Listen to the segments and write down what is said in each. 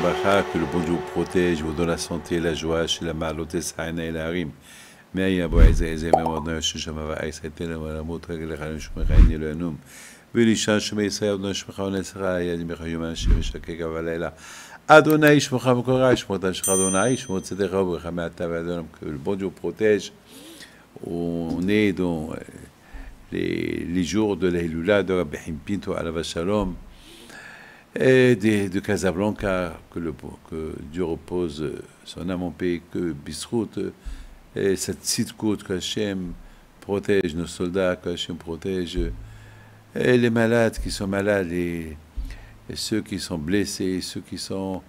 Bracha, que le bon Dieu vous protège, vous donne la santé, la joie, chez la malote, saïna et la rime. Mais il y a beau aizer, mais on a un chama va aizer, tel la moto, le khalim shmechain le nom. ולשעה שמי ישראל בנו שמך ונצחה יד מחיימן שמשקק בלילה אדוני שמך וקורא שמות אנשך אדוני שמות צדקך וברך מעתה ועד עולם que le bon Dieu protège. On est dans les jours de l'Eilula de Rabbi Pinto Alav Shalom et de Casablanca, que Dieu repose son âme en paix, que Bisrout et cette site-côte que Hachem protège nos soldats, que Hachem protège et les malades qui sont malades, et ceux qui sont blessés, ceux qui ont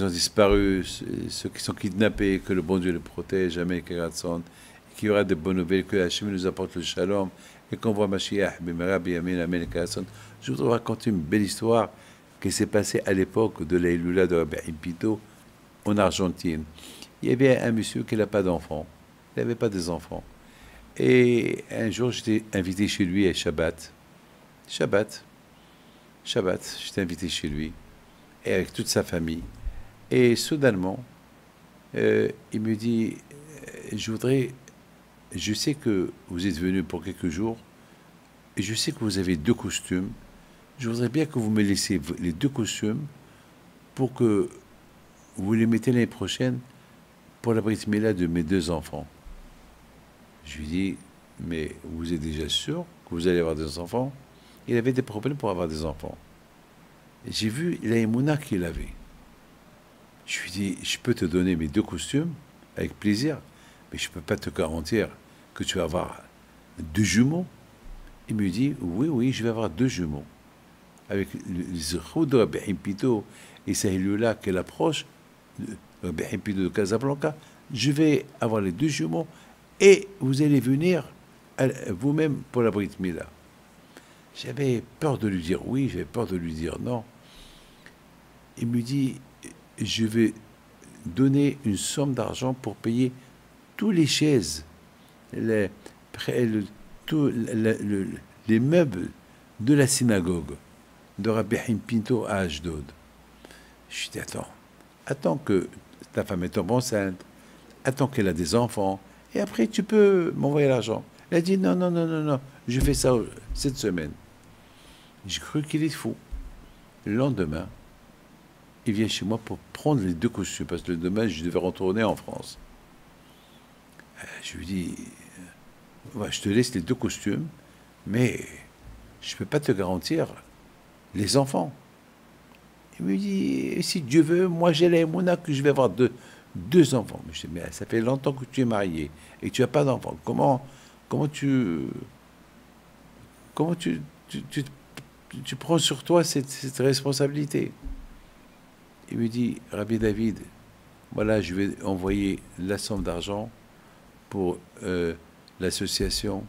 disparu, ceux qui sont kidnappés, que le bon Dieu les protège, Amen, qu'il y aura de bonnes nouvelles, que Hachem nous apporte le shalom, et qu'on voit Mashiach, Bimera, Biyamin, Amen, Je voudrais raconter une belle histoire qui s'est passée à l'époque de l'Eilula de Rabbi Pito en Argentine. Il y avait un monsieur qui n'a pas d'enfants, il n'avait pas des enfants. Et un jour, j'étais invité chez lui à Shabbat, j'étais invité chez lui, et avec toute sa famille. Et soudainement, il me dit, je sais que vous êtes venu pour quelques jours, et je sais que vous avez 2 costumes. Je voudrais bien que vous me laissiez les 2 costumes pour que vous les mettez l'année prochaine pour la brit milah de mes 2 enfants. Je lui dis, mais vous êtes déjà sûr que vous allez avoir des enfants? Il avait des problèmes pour avoir des enfants. J'ai vu la émouna qu'il avait. Je lui dis, je peux te donner mes 2 costumes avec plaisir, mais je ne peux pas te garantir que tu vas avoir 2 jumeaux. Il me dit, oui, je vais avoir 2 jumeaux. Avec les zéro de Rabbi Pito et Sahilula qu'elle approche, Rabbi Pito de Casablanca, je vais avoir les 2 jumeaux et vous allez venir vous-même pour la brit milah. J'avais peur de lui dire oui, j'avais peur de lui dire non. Il me dit, je vais donner une somme d'argent pour payer tous les chaises, les meubles de la synagogue de Rabbi Pinto à Ashdod. Je dis, attends que ta femme est tombe enceinte, attends qu'elle a des enfants, et après tu peux m'envoyer l'argent. Elle a dit, non, je fais ça cette semaine. J'ai cru qu'il est fou. Le lendemain, il vient chez moi pour prendre les 2 costumes, parce que le lendemain, je devais retourner en France. Je lui dis, je te laisse les 2 costumes, mais je ne peux pas te garantir les enfants. Il me dit, si Dieu veut, moi j'ai la émouna que je vais avoir 2 enfants. Je dis, mais ça fait longtemps que tu es marié et tu n'as pas d'enfants. Comment tu prends sur toi cette responsabilité? Il me dit, Rabbi David, voilà, je vais envoyer la somme d'argent pour l'association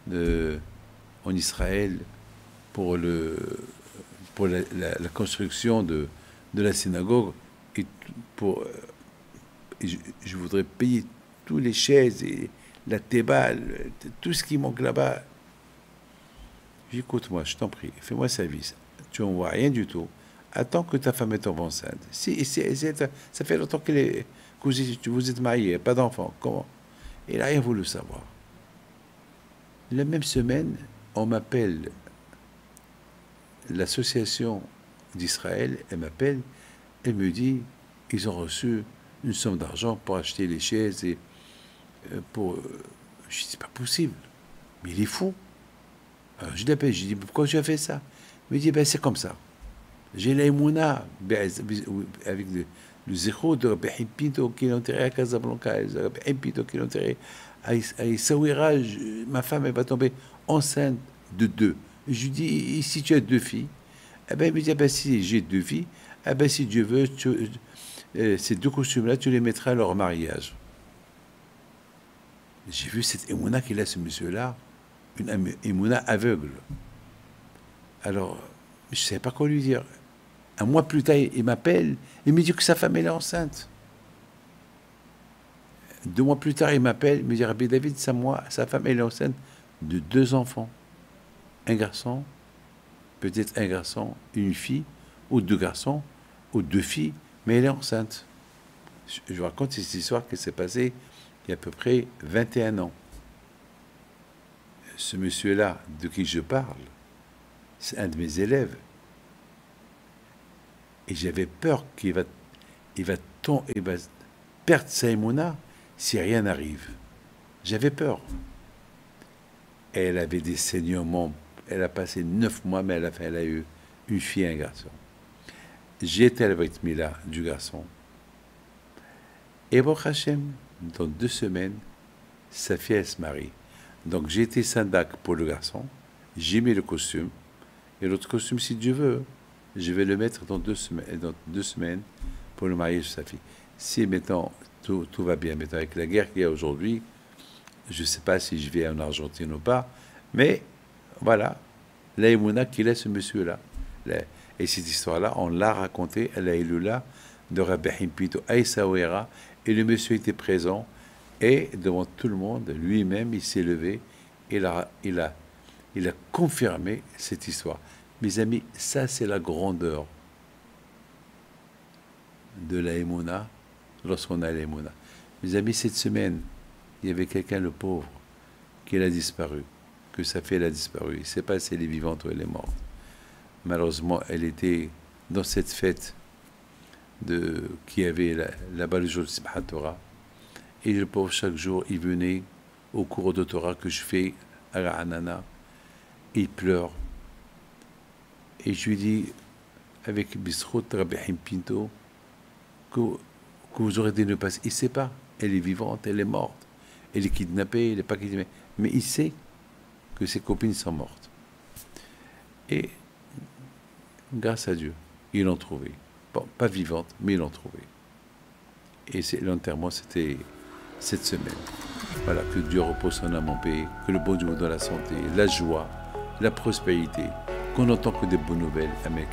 en Israël pour la construction de la synagogue, et je voudrais payer tous les chaises et la théba, tout ce qui manque là-bas. Écoute-moi, je t'en prie, fais-moi service. Tu n'envoies rien du tout. Attends que ta femme est enceinte. Ça fait longtemps que vous êtes mariés, pas d'enfants. Comment? Il n'a rien voulu savoir. La même semaine, on m'appelle, l'association d'Israël, elle m'appelle, elle me dit, ils ont reçu une somme d'argent pour acheter les chaises et pour... Je dis, c'est pas possible, mais il est fou. Alors je l'appelle, je dis, pourquoi tu as fait ça? Il me dit, ben c'est comme ça. J'ai la émouna avec le zéro de Rabbi Pinto qui est enterré à Casablanca, Rabbi Pinto qui est enterré à Essaouira. Ma femme, elle va tomber enceinte de 2. Je lui dis, si tu as 2 filles, eh ben, il me dit, ben, si j'ai 2 filles, eh ben, si Dieu veut, ces 2 costumes-là, tu les mettras à leur mariage. J'ai vu cette émouna qu'il a, ce monsieur-là, une émouna aveugle. Alors, je ne savais pas quoi lui dire. Un mois plus tard, il m'appelle, il me dit que sa femme elle est enceinte. 2 mois plus tard, il m'appelle, il me dit, Rabbi David, sa femme elle est enceinte de 2 enfants. Un garçon, peut-être un garçon, une fille, ou 2 garçons, aux 2 filles, mais elle est enceinte. Je vous raconte cette histoire qui s'est passée il y a à peu près 21 ans. Ce monsieur-là, de qui je parle, c'est un de mes élèves. Et j'avais peur qu'il va perdre sa émouna si rien n'arrive. J'avais peur. Elle avait des saignements. Elle a passé 9 mois, mais elle a eu une fille et un garçon. J'ai été à la Brit Mila du garçon. Et Baruch Hashem, dans 2 semaines, sa fille, elle se marie. Donc j'ai été syndac pour le garçon. J'ai mis le costume. Et l'autre costume, si Dieu veut, je vais le mettre dans 2 semaines pour le mariage de sa fille. Si maintenant tout va bien, maintenant avec la guerre qu'il y a aujourd'hui, je ne sais pas si je vais en Argentine ou pas, mais voilà, la émouna qu'il a ce monsieur-là. Et cette histoire-là, on l'a racontée à la Iloula de Rabbi Himpito Aïsaouera, et le monsieur était présent, et devant tout le monde, lui-même, il s'est levé, et il a confirmé cette histoire. Mes amis, ça c'est la grandeur de la émouna lorsqu'on a l'émouna. Mes amis, cette semaine, il y avait quelqu'un, le pauvre, qui a disparu, que sa fille a disparu. Il ne sait pas si elle est vivante ou elle est morte. Malheureusement, elle était dans cette fête qui avait là-bas le jour de Simchat Torah. Et le pauvre, chaque jour, il venait au cours de Torah que je fais à la Hanana. Il pleure. Et je lui dis, avec Bisrout Rabbi Himpito, que vous aurez dû ne pas... Il ne sait pas. Elle est vivante, elle est morte. Elle est kidnappée, elle n'est pas kidnappée. Mais il sait que ses copines sont mortes. Et grâce à Dieu, ils l'ont trouvée. Bon, pas vivante, mais ils l'ont trouvée. Et l'enterrement, c'était cette semaine. Voilà, que Dieu repose son âme en paix, que le bon Dieu vous donne la santé, la joie, la prospérité, qu'on n'entend que des bonnes nouvelles. Amen.